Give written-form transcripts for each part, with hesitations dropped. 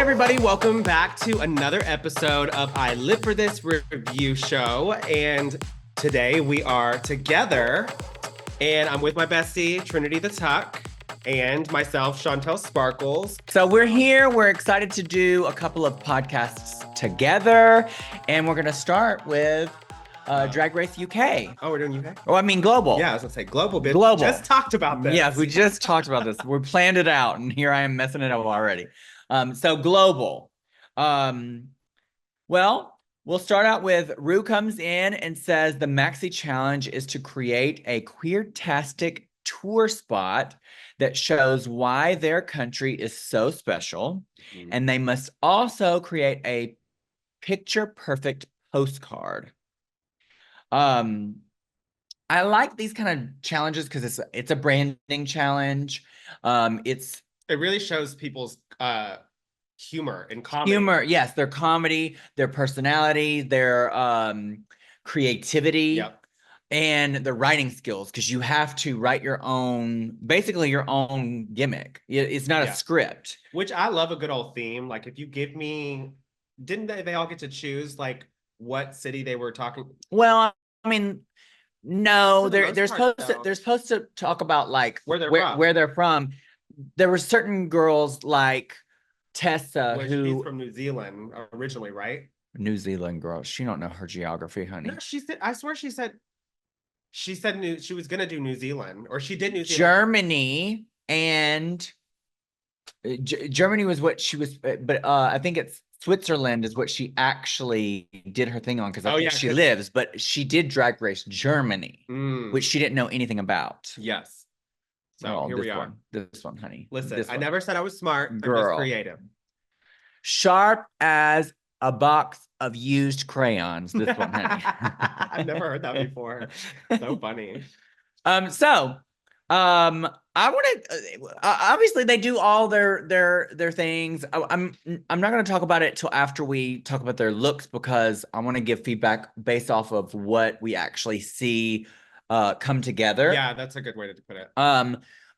everybody. Welcome back to another episode of I Live for This review show. And today we are together, and I'm with my bestie, Trinity the Tuck, and myself, Chantel Sparkles. So we're here. We're excited to do a couple of podcasts together. And we're going to start with Drag Race UK. Oh, we're doing UK? Oh, I mean global. Yeah, I was going to say global, bitch. Global. We just talked about this. Yes, we just talked about this. We planned it out, and here I am messing it up already. So global. Well, we'll start out with Ru comes in and says the maxi challenge is to create a queer-tastic tour spot that shows why their country is so special. Mm. And they must also create a picture-perfect postcard. I like these kind of challenges because it's a branding challenge. It really shows people's humor and comedy. Humor, yes, their comedy, their personality, their creativity, Yep. and their writing skills, because you have to write your own, basically your own gimmick. It's not a script. Which I love a good old theme. Like if you give me, didn't they all get to choose like what city they were talking? Well, I mean, no, For the most they're part, supposed to talk about like Where they're from. There were certain girls like Tessa Well, who she's from New Zealand originally, right? New Zealand girl. She don't know her geography, honey. No, she said. I swear she said she was gonna do New Zealand, or she did New Zealand. Germany and Germany was what she was, but I think it's Switzerland is what she actually did her thing on, because I think she lives, but she did Drag Race Germany, which she didn't know anything about. Yes. So here we are. This one, honey. Listen, I never said I was smart. Girl. I'm just creative. Sharp as a box of used crayons. This one, honey. I've never heard that before. So funny. I want to. Obviously, they do all their things. I'm not going to talk about it till after we talk about their looks, because I want to give feedback based off of what we actually see come together. Yeah, that's a good way to put it.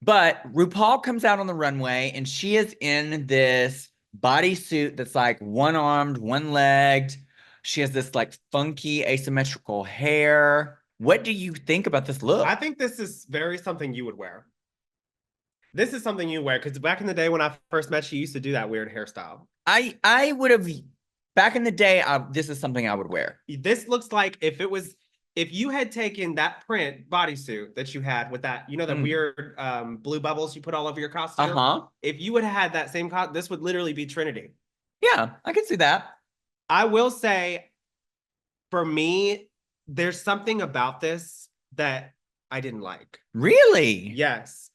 But RuPaul comes out on the runway, and she is in this bodysuit that's like one-armed, one-legged. She has this like funky asymmetrical hair. What do you think about this look? I think this is very something you would wear. This is something you wear, because back in the day when I first met you, you used to do that weird hairstyle. I would have, back in the day, this is something I would wear. This looks like if you had taken that print bodysuit that you had with that, the weird blue bubbles you put all over your costume. If you would have had that same this would literally be Trinity. Yeah, I can see that. I will say, for me, there's something about this that I didn't like. Really? Yes.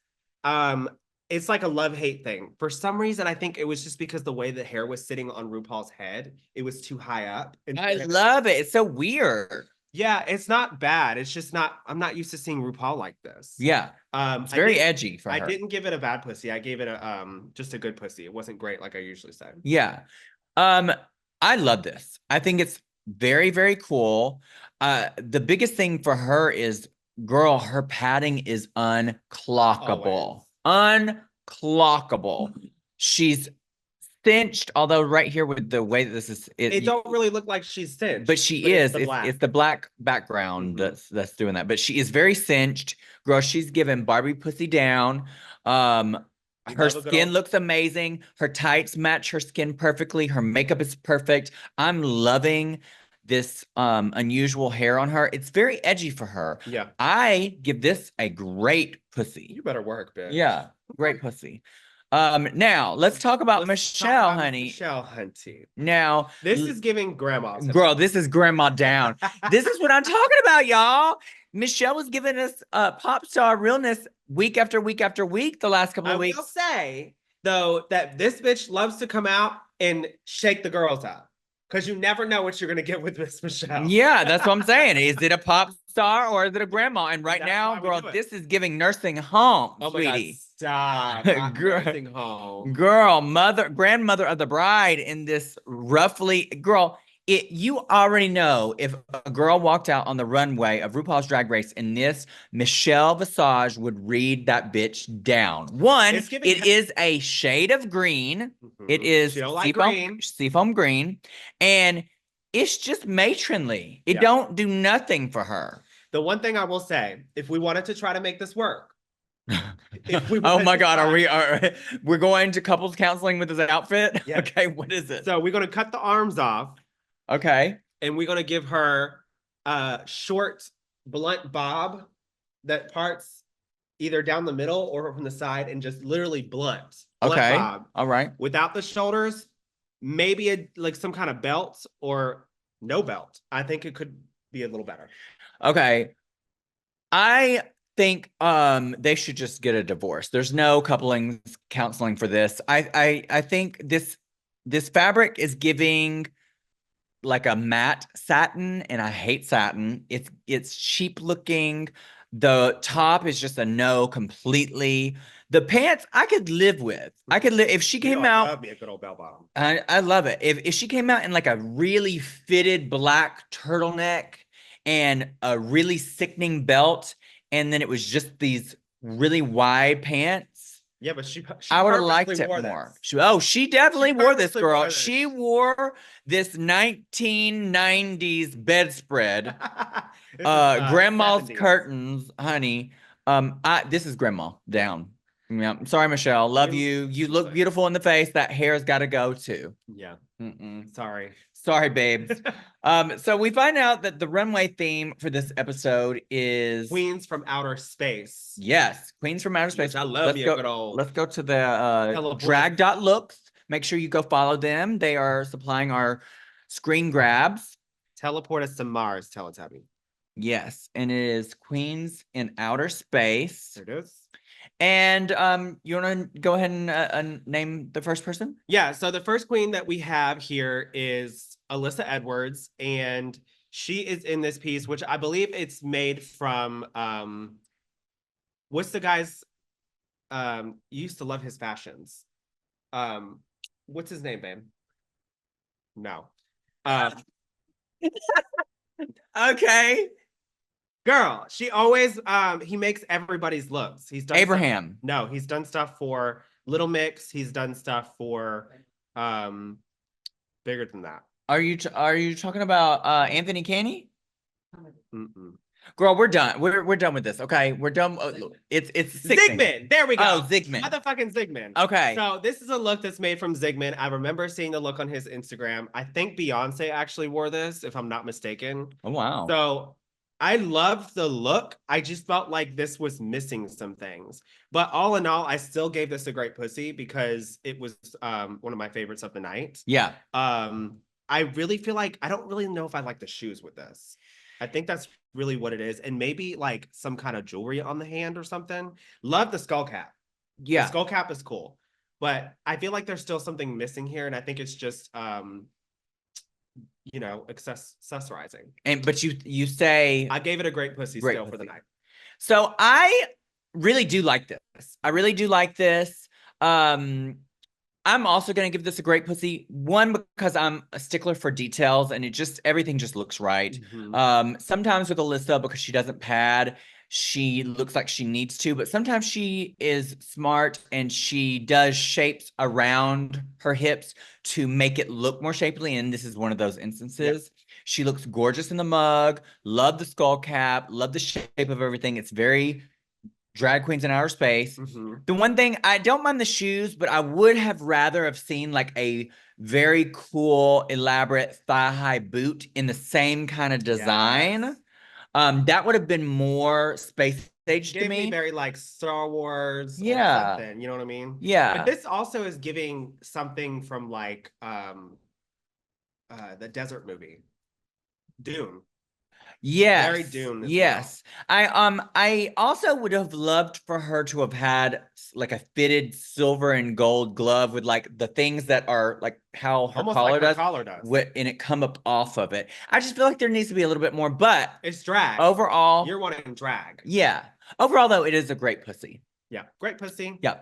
It's like a love-hate thing. For some reason, I think it was just because the way the hair was sitting on RuPaul's head, it was too high up. I love it. It's so weird. Yeah, it's not bad. It's just I'm not used to seeing RuPaul like this. Yeah. It's very edgy for her. I didn't give it a bad pussy. I gave it just a good pussy. It wasn't great like I usually say. Yeah. I love this. I think it's very, very cool. The biggest thing for her is, girl, her padding is unclockable. Always. Unclockable. She's cinched, although right here with the way that this is, it don't really look like she's cinched, but she is. It's the black background that's doing that. But she is very cinched, girl. She's giving Barbie pussy down. Her skin looks amazing. Her tights match her skin perfectly. Her makeup is perfect. I'm loving this unusual hair on her. It's very edgy for her. Yeah. I give this a great pussy. You better work, bitch. Yeah, great pussy. Now let's talk about Michelle, honey. Michelle, hunty. Now this is giving grandma. Girl, this is grandma down. This is what I'm talking about, y'all. Michelle was giving us pop star realness week after week after week the last couple of weeks. I will say, though, that this bitch loves to come out and shake the girls up, because you never know what you're going to get with Miss Michelle. Yeah, that's what I'm saying. Is it a pop star or is it a grandma? And right now, girl, this is giving nursing home, sweetie. God, stop. Nursing home. Girl, grandmother of the bride in this girl, you already know if a girl walked out on the runway of RuPaul's Drag Race in this, Michelle Visage would read that bitch down. One, it is a shade of green. It is she don't like green. Seafoam green. And it's just matronly. It don't do nothing for her. The one thing I will say, if we wanted to try to make this work, oh my God, we're going to couples counseling with this outfit? Yeah. Okay, what is it? So we're going to cut the arms off. Okay. And we're going to give her a short, blunt bob that parts either down the middle or from the side and just literally blunt okay. bob. All right. Without the shoulders, maybe like some kind of belt or no belt. I think it could be a little better. Okay. I think they should just get a divorce. There's no coupling counseling for this. I think this fabric is giving like a matte satin, and I hate satin. It's cheap looking. The top is just a no completely. The pants I could live with. I could live if she came out. Love me a good old bell bottom. I love it. If she came out in like a really fitted black turtleneck and a really sickening belt, and then it was just these really wide pants. Yeah, but she I would have liked it more. She definitely wore this, girl. She wore this 1990s bedspread. Grandma's 70s. Curtains, honey. This is grandma down. Yeah, I'm sorry, Michelle. Love you. You look beautiful in the face. That hair's got to go too. Yeah. Sorry, babes. So we find out that the runway theme for this episode is Queens from Outer Space. Yes, Queens from Outer Space. Which I love. Let's go to the drag.looks. Make sure you go follow them. They are supplying our screen grabs. Teleport us to Mars, Teletubby. Yes, and it is Queens in Outer Space. There it is. And you want to go ahead and name the first person? Yeah, so the first queen that we have here is Alyssa Edwards, and she is in this piece, which I believe it's made from what's the guy's you used to love his fashions. What's his name, babe? No. Okay. Girl, she always he makes everybody's looks. He's done Abraham. He's done stuff for Little Mix. He's done stuff for bigger than that. Are you talking about Anthony Canny? Mm-mm. Girl, we're done. We're done with this. Okay, we're done. It's Zygmunt. There we go. Oh, Zygmunt. Motherfucking Zygmunt. Okay. So this is a look that's made from Zygmunt. I remember seeing the look on his Instagram. I think Beyonce actually wore this, if I'm not mistaken. Oh wow. So I loved the look. I just felt like this was missing some things. But all in all, I still gave this a great pussy because it was one of my favorites of the night. Yeah. I really feel like I don't really know if I like the shoes with this. I think that's really what it is. And maybe like some kind of jewelry on the hand or something. Love the skull cap. Yeah. The skull cap is cool. But I feel like there's still something missing here. And I think it's just accessorizing. But you say I gave it a great pussy still for the night. So I really do like this. I really do like this. I'm also going to give this a great pussy. One, because I'm a stickler for details and everything just looks right. Mm-hmm. Sometimes with Alyssa, because she doesn't pad, she looks like she needs to, but sometimes she is smart and she does shapes around her hips to make it look more shapely. And this is one of those instances. Yep. She looks gorgeous in the mug. Love the skull cap. Love the shape of everything. It's very Drag Queens in Outer Space. Mm-hmm. The one thing, I don't mind the shoes, but I would have rather have seen like a very cool, elaborate thigh-high boot in the same kind of design. Yes. That would have been more space age to me. Very like Star Wars or something, you know what I mean? Yeah. But this also is giving something from like the desert movie, Dune. Yes. Very Dune. Yes. Well. I also would have loved for her to have had like a fitted silver and gold glove with like the things that are like how her collar does. And it come up off of it. I just feel like there needs to be a little bit more, but it's drag. Overall, you're wanting drag. Yeah. Overall though, it is a great pussy. Yeah. Great pussy. Yeah.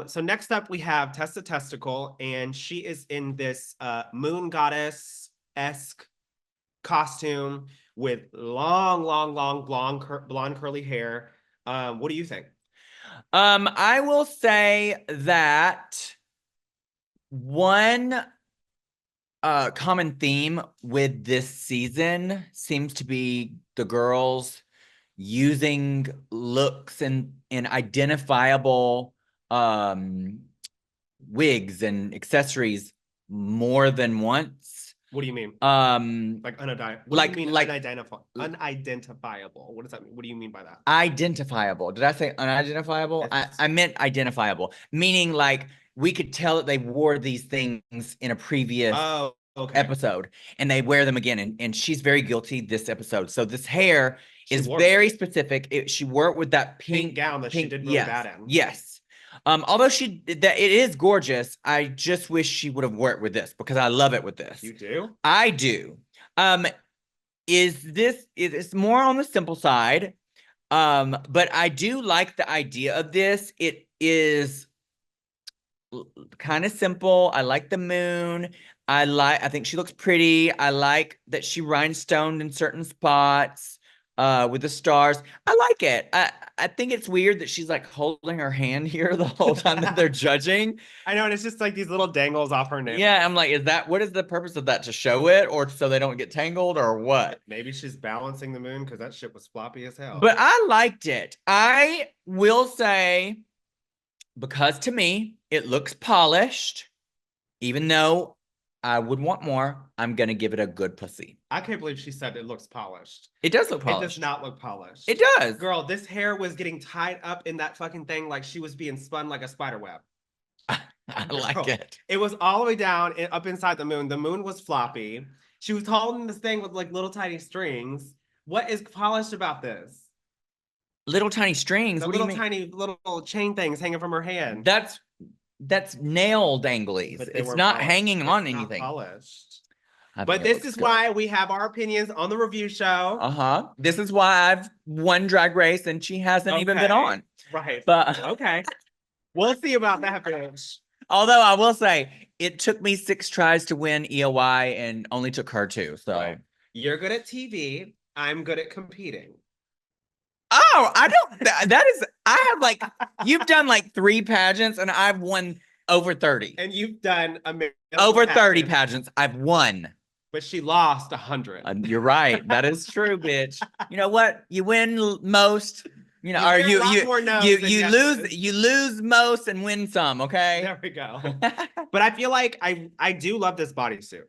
So next up we have Tessa Testicle, and she is in this moon goddess esque costume with long, long, long blonde curly hair. What do you think? I will say that one common theme with this season seems to be the girls using looks and identifiable wigs and accessories more than once. What do you mean? Like what do you mean unidentifiable? What does that mean? What do you mean by that? Identifiable. Did I say unidentifiable? I meant identifiable, meaning like we could tell that they wore these things in a previous episode and they wear them again. And she's very guilty this episode. So this hair is very specific. She wore it with that pink gown that she did really bad in. Yes. Although it is gorgeous, I just wish she would have worked with this because I love it with this. You do? I do. It's more on the simple side. But I do like the idea of this. It is kind of simple. I like the moon. I think she looks pretty. I like that she rhinestoned in certain spots with the stars. I like it. I think it's weird that she's like holding her hand here the whole time that they're judging. I know, and it's just like these little dangles off her nail. Yeah, I'm like, what is the purpose of that? To show it or so they don't get tangled or what? Maybe she's balancing the moon because that shit was floppy as hell. But I liked it. I will say, because to me, it looks polished, even though I would want more, I'm going to give it a good pussy. I can't believe she said it looks polished. It does look polished. It does not look polished. It does. Girl, this hair was getting tied up in that fucking thing like she was being spun like a spider web. I like it. It was all the way down up inside the moon. The moon was floppy. She was holding this thing with like little tiny strings. What is polished about this? Little tiny strings? What do you mean? Tiny little chain things hanging from her hand. That's nail danglies. It's not polished. Hanging on anything. Polished. But this is why we have our opinions on the review show. This is why I've won Drag Race and she hasn't even been on. Right. But okay. We'll see about that, bitch. Although I will say, it took me 6 tries to win EOY and only took her 2. So right. You're good at TV. I'm good at competing. Oh, I have like, you've done like 3 pageants and I've won over 30. And you've done over 30 pageants. I've won. But she lost 100. You're right. That is true, bitch. You know what? You win most. You know, or you lose most and win some, okay? There we go. But I feel like I do love this bodysuit.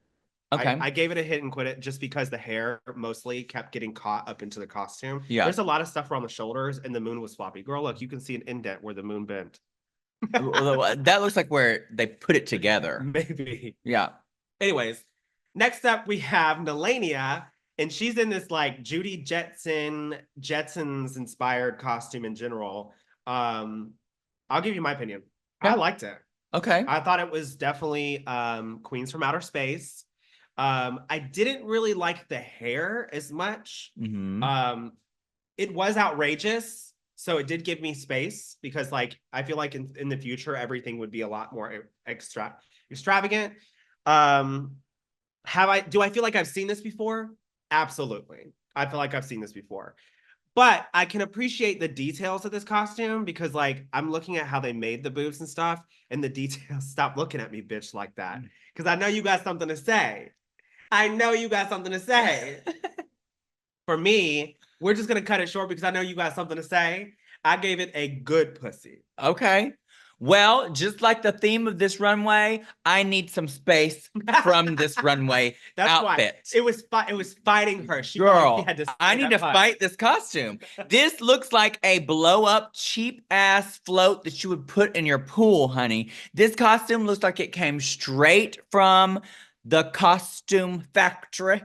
Okay. I gave it a hit and quit it just because the hair mostly kept getting caught up into the costume. Yeah. There's a lot of stuff around the shoulders and the moon was floppy. Girl, look, you can see an indent where the moon bent. That looks like where they put it together. Maybe. Yeah. Anyways, next up we have Nelania. And she's in this like Judy Jetsons inspired costume in general. I'll give you my opinion. Yeah. I liked it. Okay. I thought it was definitely Queens from Outer Space. I didn't really like the hair as much. Mm-hmm. It was outrageous. So it did give me space because like I feel like in the future everything would be a lot more extravagant. Do I feel like I've seen this before? Absolutely. I feel like I've seen this before. But I can appreciate the details of this costume because, like, I'm looking at how they made the boobs and stuff, and the details. Stop looking at me, bitch, like that. Because I know you got something to say. I know you got something to say. For me, we're just going to cut it short because I know you got something to say. I gave it a good pussy. Okay. Well, just like the theme of this runway, I need some space from this runway outfit. Why. It was fighting her. Girl, I need to fight this costume. This looks like a blow-up, cheap-ass float that you would put in your pool, honey. This costume looks like it came straight from the costume factory.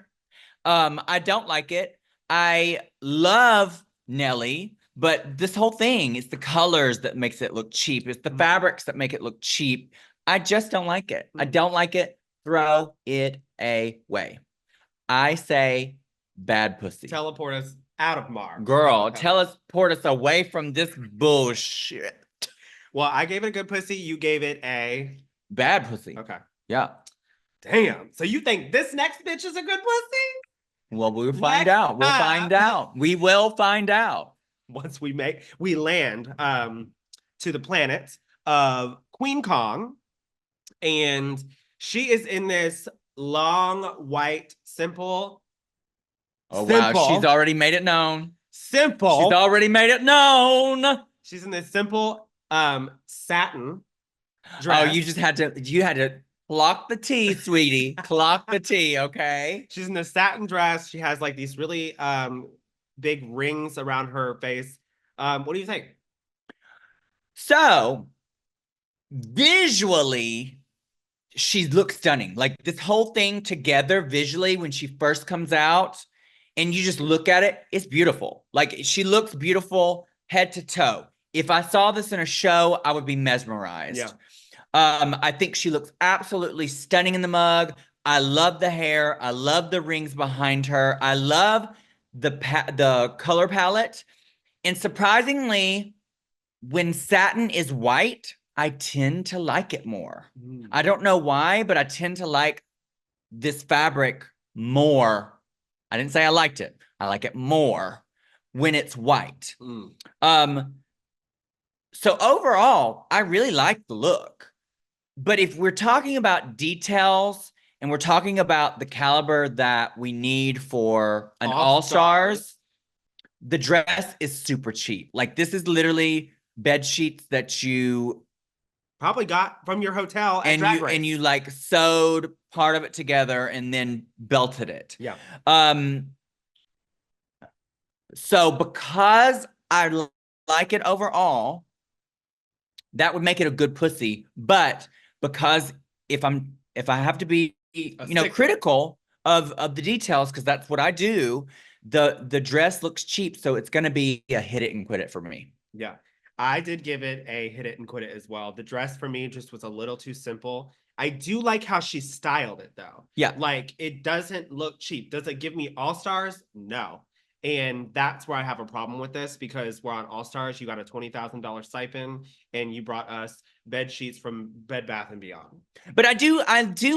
I don't like it. I love Nelly. But this whole thing is the colors that makes it look cheap. It's the fabrics that make it look cheap. I just don't like it. I don't like it. Throw it away. I say bad pussy. Teleport us out of Mars. Girl, teleport us away from this bullshit. Well, I gave it a good pussy. You gave it a... bad pussy. Okay. Yeah. Damn. So you think this next bitch is a good pussy? Well, we'll find Next out. We'll find up. out. We will find out. Once we land to the planet of Queen Kong, and she is in this long white simple Oh wow, she's already made it known. simple She's already made it known. she's in this simple satin Oh, dress. you had to clock the T, sweetie. Clock the T, okay? She's in this satin dress. She has like these really big rings around her face. What do you think? So visually, she looks stunning. Like this whole thing together visually when she first comes out and you just look at it, it's beautiful. Like she looks beautiful head to toe. If I saw this in a show, I would be mesmerized. Yeah. I think she looks absolutely stunning in the mug. I love the hair. I love the rings behind her. I love the color palette. And surprisingly, when satin is white, I tend to like it more. I don't know why, but I tend to like this fabric more. I didn't say I liked it. I like it more when it's white. So overall, I really like the look. But if we're talking about details and we're talking about the caliber that we need for an all-stars, the dress is super cheap. Like this is literally bed sheets that you probably got from your hotel at Drag Race. And you like sewed part of it together and then belted it. Yeah. So because I like it overall, that would make it a good pussy. But because if I have to be critical of the details, because that's what I do, the dress looks cheap, so it's gonna be a hit it and quit it for me. Yeah. I did give it a hit it and quit it as well. The dress for me just was a little too simple. I do like how she styled it though. Yeah. Like it doesn't look cheap. Does it give me all stars? No. And that's where I have a problem with this because we're on All Stars. You got a $20,000 stipend and you brought us bed sheets from Bed Bath and Beyond. But I do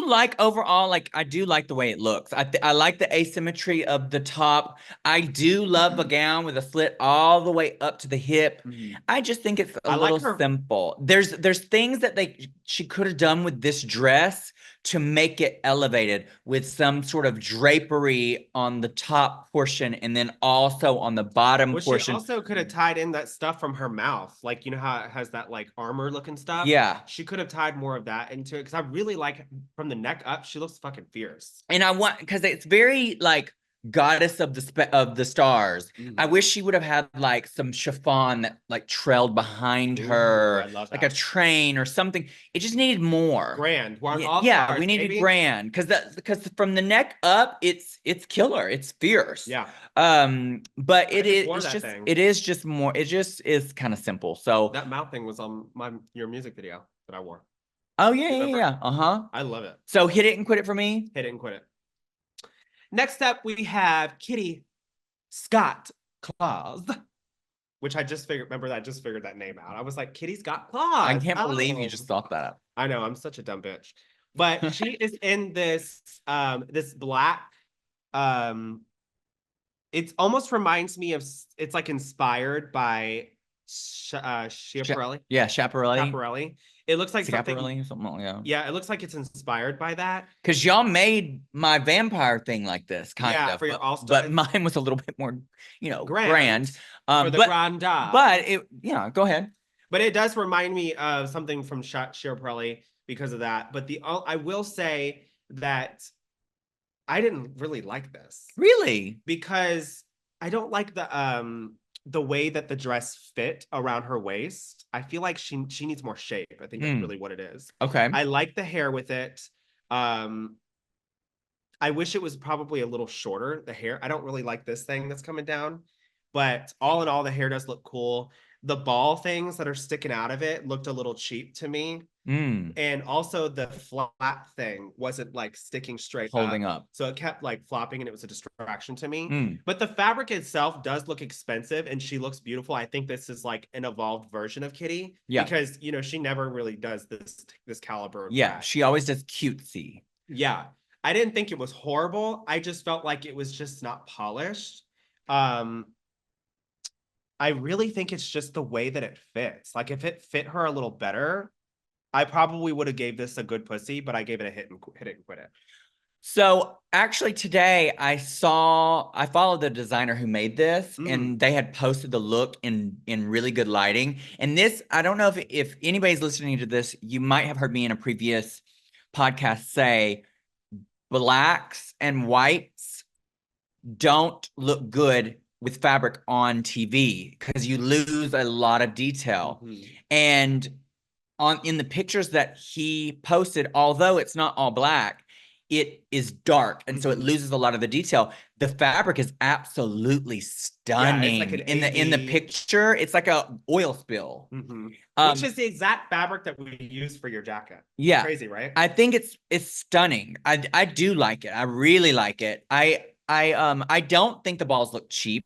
like overall, like I do like the way it looks. I like the asymmetry of the top. I do love a gown with a slit all the way up to the hip. I just think it's a little simple. There's things that she could have done with this dress to make it elevated with some sort of drapery on the top portion and then also on the bottom portion. She also could have tied in that stuff from her mouth. Like, you know how it has that like armor looking stuff? Yeah. She could have tied more of that into it because I really like from the neck up, she looks fucking fierce. And I want, because it's very like goddess of the stars. I wish she would have had like some chiffon that like trailed behind her, like a train or something. It just needed more. Grand. Yeah, we needed grand because from the neck up, it's killer. It's fierce. Yeah. But it is just more. It just is kind of simple. So that mouth thing was on your music video that I wore. Oh yeah. I love it. So hit it and quit it for me. Hit it and quit it. Next up, we have Kitty Scott Claus, which I just figured. Remember, I just figured that name out. I was like, Kitty Scott Claus. I can't believe you just thought that up. I know, I'm such a dumb bitch. But she is in this this black. It almost reminds me of. It's like inspired by Schiaparelli. Yeah, Schiaparelli. Schiaparelli. It looks like something like that. Yeah, it looks like it's inspired by that. Because y'all made my vampire thing like this, kind of. For your all-stars. But mine was a little bit more, grand. For the grand dame. But go ahead. But it does remind me of something from Schiaparelli because of that. But I will say that I didn't really like this. Really? Because I don't like the way that the dress fit around her waist. I feel like she needs more shape. I think that's really what it is. Okay. I like the hair with it. I wish it was probably a little shorter, the hair. I don't really like this thing that's coming down. But all in all, the hair does look cool. The ball things that are sticking out of it looked a little cheap to me. And also the flat thing wasn't like sticking straight holding up. So it kept like flopping and it was a distraction to me. But the fabric itself does look expensive and she looks beautiful. I think this is like an evolved version of Kitty. Yeah. Because, she never really does this caliber. Yeah. She always does cutesy. Yeah. I didn't think it was horrible. I just felt like it was just not polished. Um, I really think it's just the way that it fits. Like if it fit her a little better, I probably would have gave this a good pussy, but I gave it a hit it and quit it. So actually today I followed the designer who made this and they had posted the look in really good lighting. And this, I don't know if anybody's listening to this, you might have heard me in a previous podcast say blacks and whites don't look good with fabric on TV because you lose a lot of detail. And in the pictures that he posted, although it's not all black, it is dark, and so it loses a lot of the detail. The fabric is absolutely stunning. Yeah, it's like in the picture, it's like a oil spill. Which is the exact fabric that we use for your jacket. Yeah, crazy, right? I think it's stunning. I do like it. I really like it. I don't think the balls look cheap.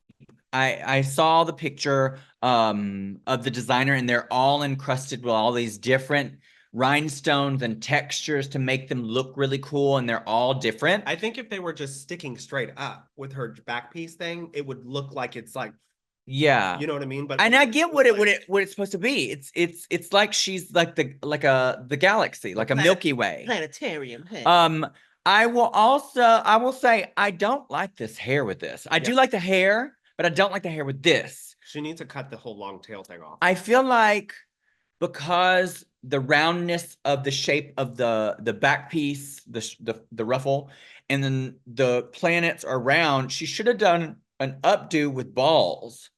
I saw the picture of the designer, and they're all encrusted with all these different rhinestones and textures to make them look really cool, and they're all different. I think if they were just sticking straight up with her back piece thing, it would look like it's like, yeah, you know what I mean. But and I get what it's supposed to be. It's like she's like the galaxy, like a Milky Way planetarium. Hey. I will say I don't like this hair with this. I do like the hair, but I don't like the hair with this. She needs to cut the whole long tail thing off. I feel like because the roundness of the shape of the back piece, the ruffle, and then the planets are round, she should have done an updo with balls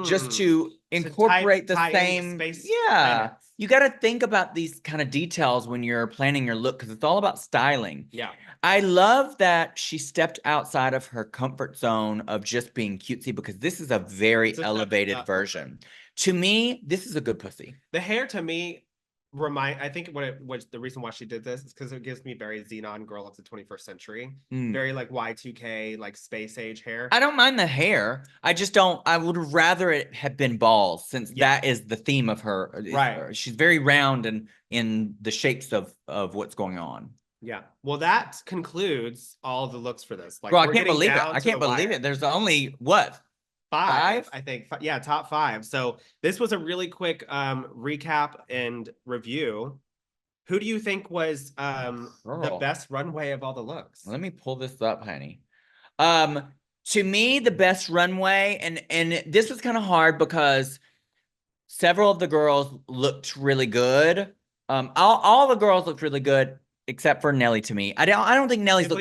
just to incorporate the same space. Yeah. Planets. You got to think about these kind of details when you're planning your look because it's all about styling. Yeah. I love that she stepped outside of her comfort zone of just being cutesy because this is a very elevated version. To me, this is a good pussy. The hair to me I think what the reason why she did this is because it gives me very Xenon girl of the 21st century. Very like Y2K, like space age hair. I don't mind the hair. I just don't. I would rather it had been balls since that is the theme of her. Right. She's very round and in the shapes of what's going on. Yeah. Well, that concludes all the looks for this. Like, bro, I can't believe it. I can't believe it. There's only what? Five, I think. Yeah, top 5. So this was a really quick recap and review. Who do you think was the best runway of all the looks? Let me pull this up, honey. To me, the best runway, and this was kind of hard because several of the girls looked really good. All the girls looked really good except for Nelly to me. I don't think Nelly's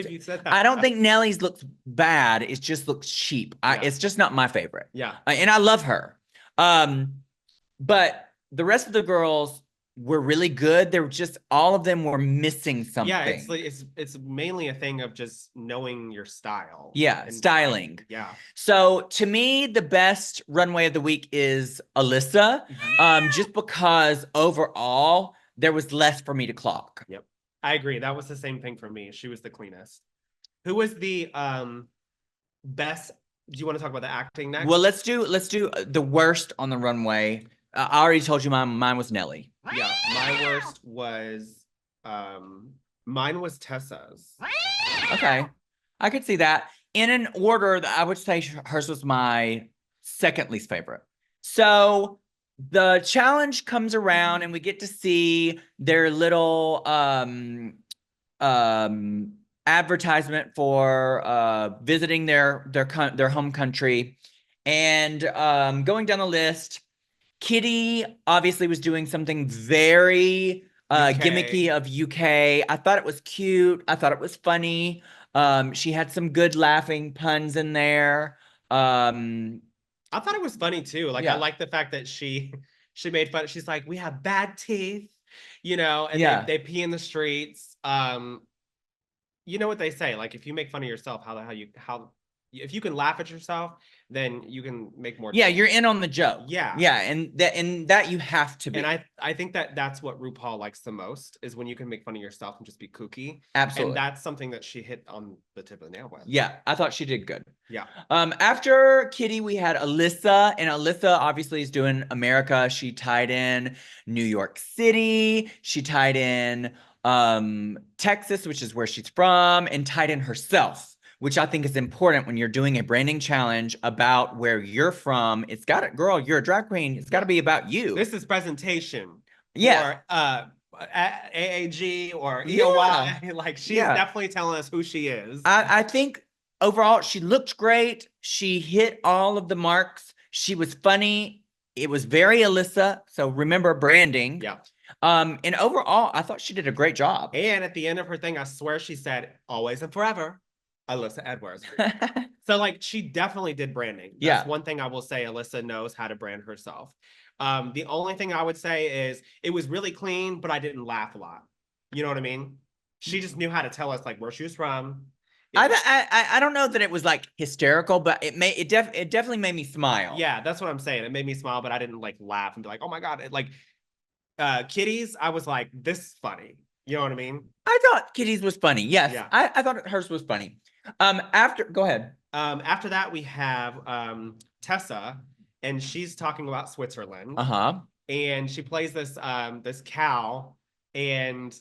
I don't think Nelly's looks bad. It just looks cheap. It's just not my favorite. Yeah. And I love her. But the rest of the girls were really good. They were just all of them were missing something. Yeah, it's like it's mainly a thing of just knowing your style. Yeah, styling. Yeah. So to me, the best runway of the week is Alyssa. Just because overall there was less for me to clock. Yep. I agree. That was the same thing for me. She was the cleanest. Who was the best? Do you want to talk about the acting next? Well, let's do the worst on the runway. I already told you mine was Nelly. Yeah, my worst was mine was Tessa's. Okay, I could see that. In an order, that I would say hers was my second least favorite. So the challenge comes around and we get to see their little advertisement for visiting their home country and going down the list. Kitty obviously was doing something very gimmicky of UK. I thought it was cute. I thought it was funny. She had some good laughing puns in there. I thought it was funny too. Like I like the fact that she made fun. She's like, we have bad teeth, you know, and they pee in the streets. You know what they say? Like if you make fun of yourself, if you can laugh at yourself, then you can make more. Yeah, you're in on the joke. Yeah, yeah, and that you have to be. And I think that's what RuPaul likes the most is when you can make fun of yourself and just be kooky. Absolutely, and that's something that she hit on the tip of the nail with. Yeah, I thought she did good. Yeah. After Kitty, we had Alyssa, and Alyssa obviously is doing America. She tied in New York City. She tied in Texas, which is where she's from, and tied in herself, which I think is important when you're doing a branding challenge about where you're from. It's got it, girl, you're a drag queen. It's got to be about you. This is presentation. Yeah. For AAG or Yeah. EOY. Like, she's Yeah. definitely telling us who she is. I think overall she looked great. She hit all of the marks. She was funny. It was very Alyssa. So remember branding. Yeah. And overall, I thought she did a great job. And at the end of her thing, I swear she said, always and forever, Alyssa Edwards. So, like, she definitely did branding. That's one thing I will say. Alyssa knows how to brand herself. The only thing I would say is it was really clean, but I didn't laugh a lot. You know what I mean? She just knew how to tell us, like, where she was from. I don't know that it was like hysterical, but it definitely made me smile. Yeah, that's what I'm saying. It made me smile, but I didn't like laugh and be like, oh my God. Like Kitty's, I was like, this is funny. You know what I mean? I thought Kitty's was funny. Yes. Yeah. I thought hers was funny. Go ahead. After that, we have Tessa, and she's talking about Switzerland. Uh-huh. And she plays this this cow, and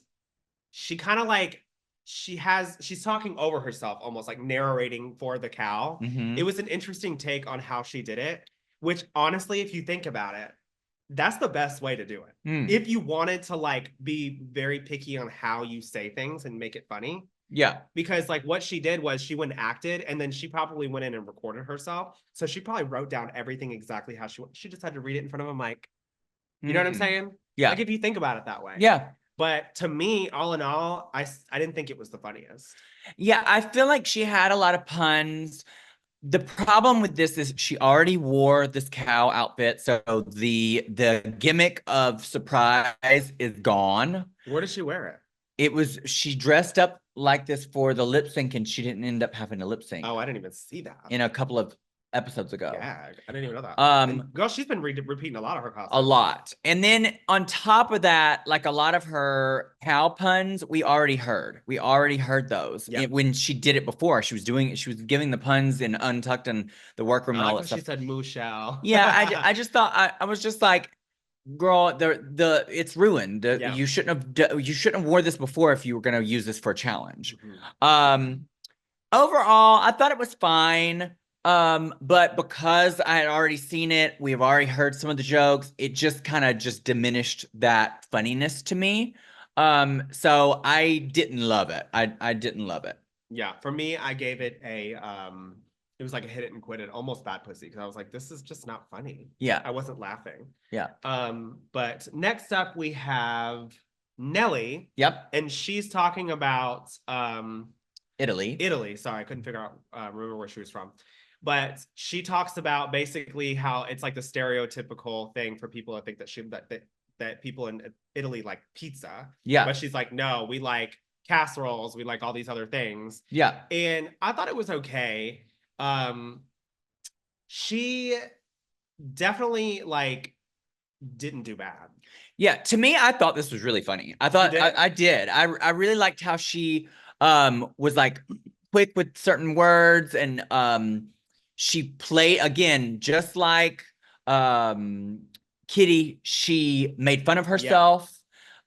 she kind of like she's talking over herself, almost like narrating for the cow. Mhm. It was an interesting take on how she did it, which honestly, if you think about it, that's the best way to do it. If you wanted to like be very picky on how you say things and make it funny. Yeah. Because like what she did was she went and acted, and then she probably went in and recorded herself. So she probably wrote down everything exactly how she just had to read it in front of a mic. You know what I'm saying? Yeah. Like if you think about it that way. Yeah. But to me, all in all, I didn't think it was the funniest. Yeah, I feel like she had a lot of puns. The problem with this is she already wore this cow outfit, so the gimmick of surprise is gone. Where did she wear it? She dressed up like this for the lip sync, and she didn't end up having to lip sync. Oh, I didn't even see that. In a couple of episodes ago. Yeah, I didn't even know that. And girl, she's been repeating a lot of her costumes. A lot. And then on top of that, like a lot of her cow puns, we already heard. We already heard those. Yep. When she did it before, she was giving the puns in Untucked and the workroom and all that stuff. She said moo shell. Yeah, I just thought I was just like, girl, it's ruined. You shouldn't have wore this before if you were gonna use this for a challenge. Mm-hmm. Overall, I thought it was fine. But because I had already seen it, we've already heard some of the jokes, it just kind of just diminished that funniness to me. So I didn't love it. I didn't love it. Yeah, for me, I gave it a it was like a hit it and quit it, almost bad pussy, because I was like, this is just not funny. Yeah. I wasn't laughing. Yeah. But next up we have Nelly. Yep. And she's talking about Italy. Sorry, I couldn't remember where she was from. But she talks about basically how it's like the stereotypical thing for people to think that people in Italy like pizza. Yeah. But she's like, no, we like casseroles, we like all these other things. Yeah. And I thought it was okay. She definitely like didn't do bad. Yeah, to me, I thought this was really funny. I thought I did. I really liked how she was like quick with certain words, and she played again just like Kitty. She made fun of herself.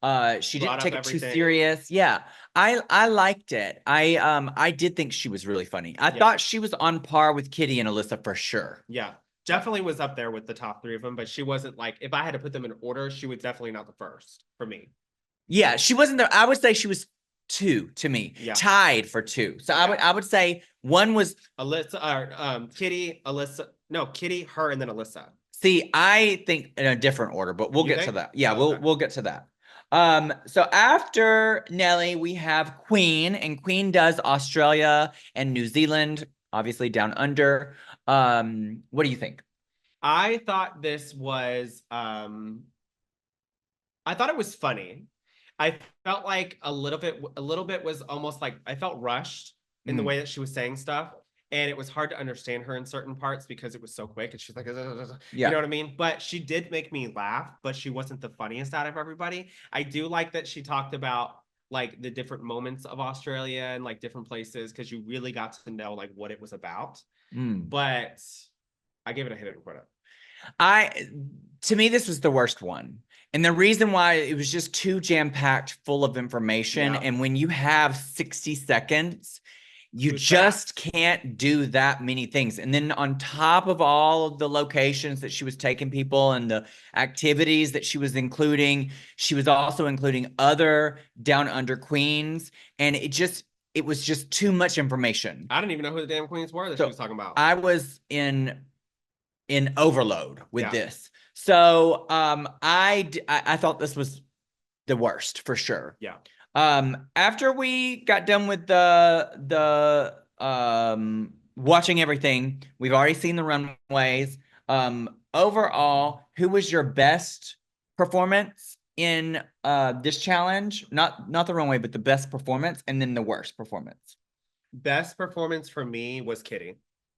Yeah. She didn't take it too serious. Yeah, I liked it. I did think she was really funny. I thought she was on par with Kitty and Alyssa for sure. Yeah, definitely was up there with the top three of them, but she wasn't like, if I had to put them in order, she was definitely not the first for me. Yeah, she wasn't there. I would say she was 2 to me. Yeah. Tied for 2. So yeah. I would say one was Alyssa or Kitty, Alyssa. No, Kitty, her, and then Alyssa. See, I think in a different order, but we'll get to that. Yeah, we'll get to that. So after Nelly, we have Queen, and Queen does Australia and New Zealand, obviously down under. What do you think? I thought this was I thought it was funny. I felt like a little bit was almost like I felt rushed in the way that she was saying stuff, and it was hard to understand her in certain parts because it was so quick, and she's like, you know what I mean? But she did make me laugh, but she wasn't the funniest out of everybody. I do like that she talked about like the different moments of Australia and like different places, because you really got to know like what it was about. But I gave it a hit and quit it. To me, this was the worst one. And the reason why it was just too jam-packed, full of information. Yeah. And when you have 60 seconds, you It was just fast. can't do that many things. And then on top of all of the locations that she was taking people and the activities that she was including, she was also including other down under queens. And it was just too much information. I didn't even know who the damn queens were that she was talking about. I was in overload with Yeah. this. So I thought this was the worst for sure. Yeah. After we got done with the watching everything, we've already seen the runways. Overall, who was your best performance in this challenge? Not the runway, but the best performance, and then the worst performance. Best performance for me was Kitty.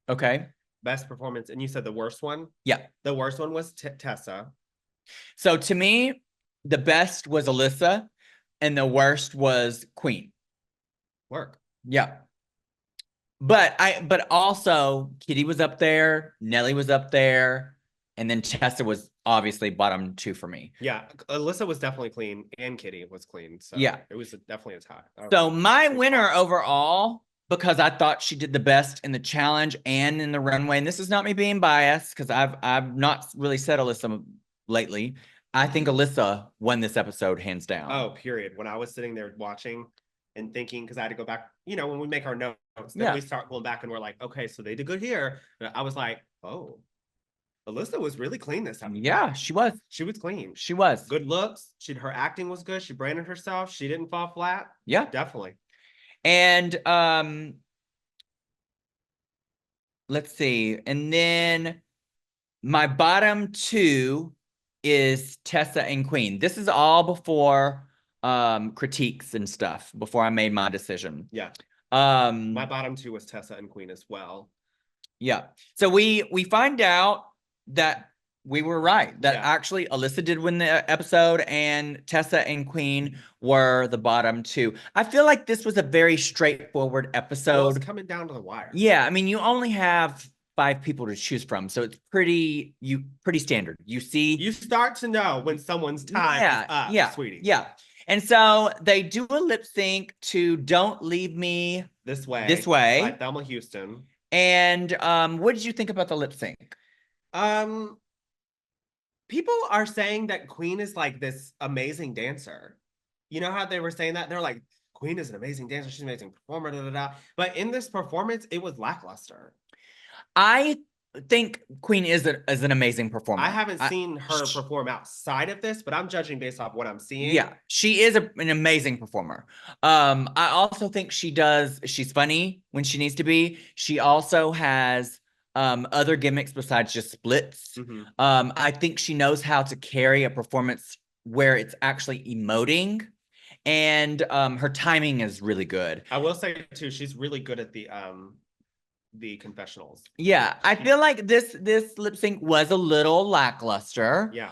Okay. Best performance, and you said the worst one? Yeah. The worst one was Tessa. So to me, the best was Alyssa, and the worst was Queen. Work. Yeah. But also Kitty was up there, Nelly was up there, and then Tessa was obviously bottom 2 for me. Yeah, Alyssa was definitely clean, and Kitty was clean. So yeah, it was definitely a tie. So my winner overall, because I thought she did the best in the challenge and in the runway, and this is not me being biased because I've not really said Alyssa lately. I think Alyssa won this episode hands down. Oh, period. When I was sitting there watching and thinking, because I had to go back, when we make our notes, then we start going back and we're like, okay, so they did good here. But I was like, oh, Alyssa was really clean this time. Yeah, she was. She was clean. She was. Good looks. Her acting was good. She branded herself. She didn't fall flat. Yeah. Definitely. And let's see. And then my bottom 2 is Tessa and Queen. This is all before critiques and stuff, before I made my decision. Yeah. My bottom 2 was Tessa and Queen as well. Yeah. So we find out that we were right. That actually Alyssa did win the episode and Tessa and Queen were the bottom 2. I feel like this was a very straightforward episode. Well, it's coming down to the wire. Yeah. I mean, you only have 5 people to choose from. So it's pretty standard. You start to know when someone's time is up, sweetie. Yeah. And so they do a lip sync to Don't Leave Me This Way. By Thelma Houston. And what did you think about the lip sync? People are saying that Queen is like this amazing dancer. You know how they were saying that? They're like, Queen is an amazing dancer. She's an amazing performer. Da, da, da. But in this performance, it was lackluster. I think Queen is an amazing performer. I haven't seen her perform outside of this, but I'm judging based off what I'm seeing. Yeah, she is an amazing performer. I also think she's funny when she needs to be. She also has other gimmicks besides just splits. I think she knows how to carry a performance where it's actually emoting, and her timing is really good. I will say too, she's really good at the confessionals. Yeah, I feel like this lip sync was a little lackluster. Yeah.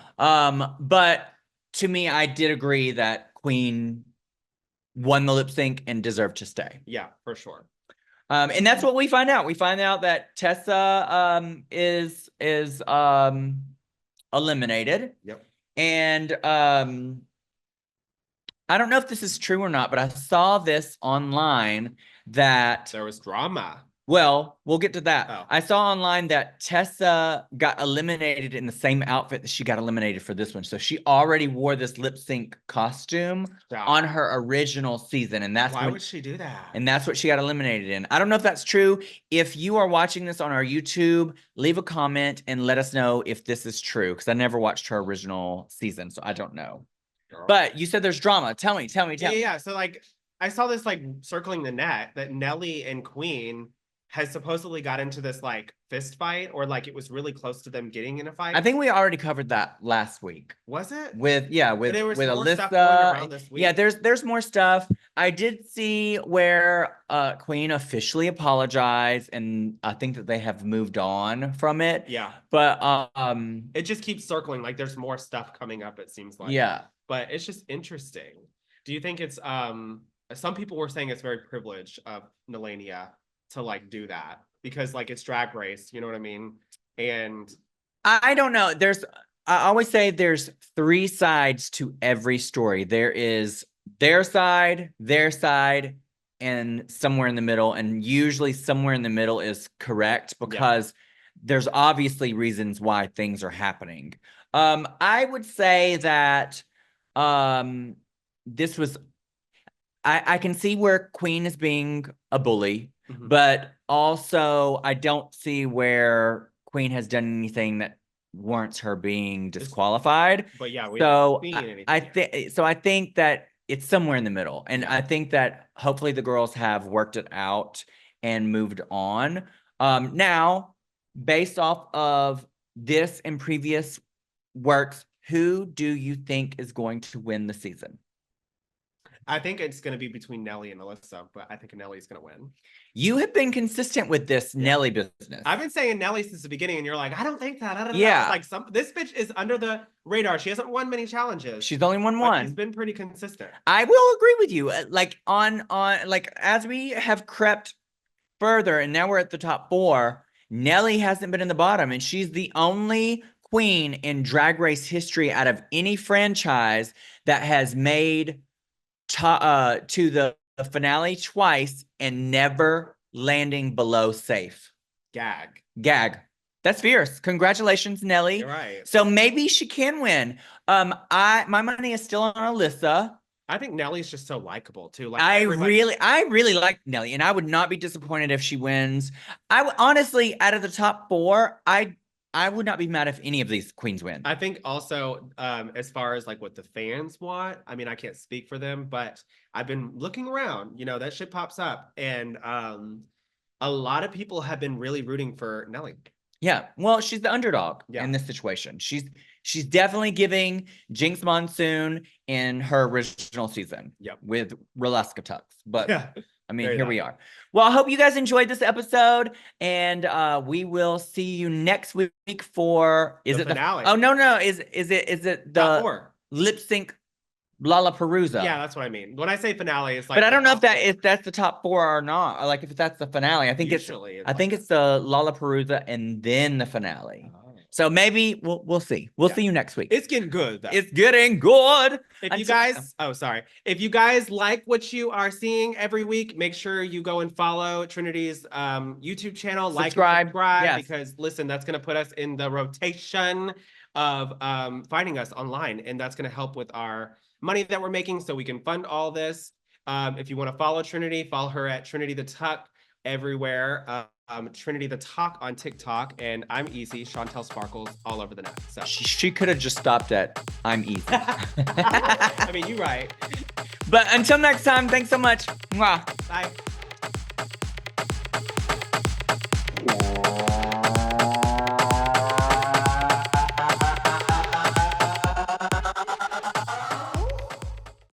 But to me, I did agree that Queen won the lip sync and deserved to stay. Yeah, for sure. And that's what we find out. We find out that Tessa is eliminated. Yep. And I don't know if this is true or not, but I saw this online that there was drama. Well, we'll get to that. Oh. I saw online that Tessa got eliminated in the same outfit that she got eliminated for this one. So she already wore this lip sync costume on her original season. And that's why would she do that? And that's what she got eliminated in. I don't know if that's true. If you are watching this on our YouTube, leave a comment and let us know if this is true. Because I never watched her original season, so I don't know. Girl. But you said there's drama. Tell me. Yeah. So like I saw this like circling the net that Nelly and Queen has supposedly got into this like fist fight, or like it was really close to them getting in a fight. I think we already covered that last week. Was it? With Alyssa. Stuff going around this week. Yeah, there's more stuff. I did see where Queen officially apologized, and I think that they have moved on from it. Yeah. But it just keeps circling, like there's more stuff coming up, it seems like. Yeah. But it's just interesting. Do you think it's some people were saying it's very privileged of Nelania to like do that because like it's Drag Race, you know what I mean? And I don't know. I always say there's 3 sides to every story. There is their side, and somewhere in the middle. And usually somewhere in the middle is correct because there's obviously reasons why things are happening. I would say that this was, I can see where Queen is being a bully, but also I don't see where Queen has done anything that warrants her being disqualified. But yeah, we so haven't seen anything I think so. I think that it's somewhere in the middle, and I think that hopefully the girls have worked it out and moved on. Now, based off of this and previous works, who do you think is going to win the season? I think it's going to be between Nelly and Alyssa, but I think Nelly's going to win. You have been consistent with this Nelly business. I've been saying Nelly since the beginning, and you're like, I don't think that. I don't know. Yeah. It's like this bitch is under the radar. She hasn't won many challenges. She's only won one. She's been pretty consistent. I will agree with you. Like on like as we have crept further, and now we're at the top 4. Nelly hasn't been in the bottom, and she's the only queen in Drag Race history out of any franchise that has made to the finale twice and never landing below safe. Gag. That's fierce. Congratulations, Nelly. You're right. So maybe she can win. My money is still on Alyssa. I think Nelly's just so likable too. Like I really like Nelly, and I would not be disappointed if she wins. Honestly, out of the top 4, I would not be mad if any of these queens win. I think also, as far as like what the fans want, I mean, I can't speak for them, but I've been looking around, that shit pops up. And a lot of people have been really rooting for Nelly. Yeah, well, she's the underdog in this situation. She's definitely giving Jinx Monsoon in her original season with Relaska Tux. But I mean, here we are. Well, I hope you guys enjoyed this episode, and we will see you next week for the finale. Oh no, is it the lip sync Lollapalooza? Yeah, that's what I mean. When I say finale, it's like. But I don't know if that's the top 4 or not. Or like if that's the finale, I think it's the Lollapalooza and then the finale. Oh. So maybe we'll see. We'll see you next week. It's getting good, though. It's getting good. If you guys like what you are seeing every week, make sure you go and follow Trinity's YouTube channel. Subscribe. Because listen, that's going to put us in the rotation of finding us online, and that's going to help with our money that we're making so we can fund all this. If you want to follow Trinity, follow her at Trinity the Tuck everywhere. Trinity the Talk on TikTok, and I'm Easy, Chantel Sparkles, all over the net. So she could have just stopped at I'm Easy. I mean, you're right. But until next time, thanks so much. Mwah. Bye.